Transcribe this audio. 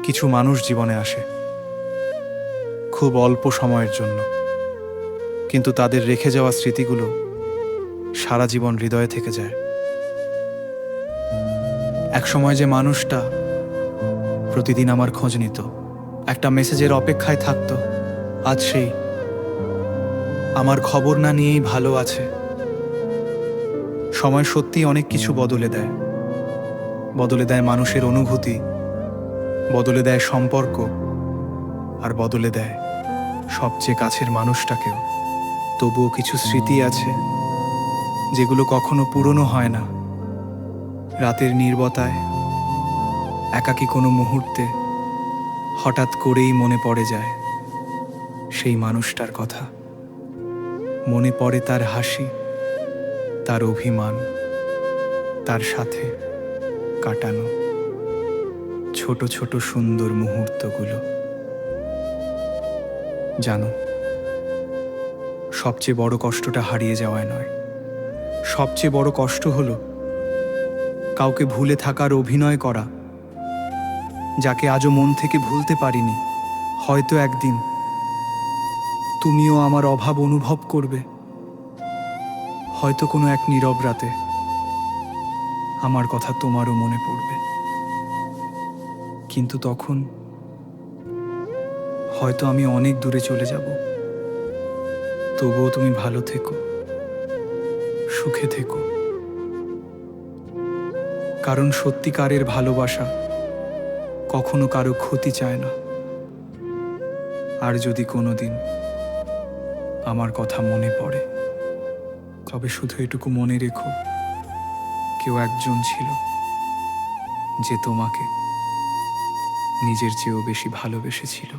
কিছু মানুষ জীবনে আসে খুব অল্প সময়ের জন্য, কিন্তু তাদের রেখে যাওয়া স্মৃতিগুলো সারা জীবন হৃদয়ে থেকে যায়। এক সময় যে মানুষটা প্রতিদিন আমার খোঁজ নিত, একটা মেসেজের অপেক্ষায় থাকতো, আজ সেই আমার খবর না নিয়েই ভালো আছে। সময় সত্যিই অনেক কিছু বদলে দেয়। বদলে দেয় মানুষের অনুভূতি, বদলে দেয় সম্পর্ক, আর বদলে দেয় সবচেয়ে কাছের মানুষটাকেও। তবুও কিছু স্মৃতি আছে যেগুলো কখনো পুরনো হয় না। রাতের নীরবতায়, একাকী কোনো মুহূর্তে হঠাৎ করেই মনে পড়ে যায় সেই মানুষটার কথা। মনে পড়ে তার হাসি, তার অভিমান, তার সাথে কাটানো ছোট ছোট সুন্দর মুহূর্তগুলো। জানো, সবচেয়ে বড় কষ্টটা হারিয়ে যাওয়ায় নয়, সবচেয়ে বড় কষ্ট হলো কাউকে ভুলে থাকার অভিনয় করা, যাকে আজও মন থেকে ভুলতে পারিনি। হয়তো একদিন তুমিও আমার অভাব অনুভব করবে, হয়তো কোনো এক নীরব রাতে আমার কথা তোমারও মনে পড়বে। কিন্তু তখন হয়তো আমি অনেক দূরে চলে যাব। তবুও তুমি ভালো থেকো, সুখে থেকো, কারণ সত্যিকারের ভালোবাসা কখনো কারো ক্ষতি চায় না। আর যদি কোনোদিন আমার কথা মনে পড়ে, তবে শুধু এটুকু মনে রেখো, কেউ একজন ছিল যে তোমাকে নিজের চেয়েও বেশি ভালোবেসেছিল।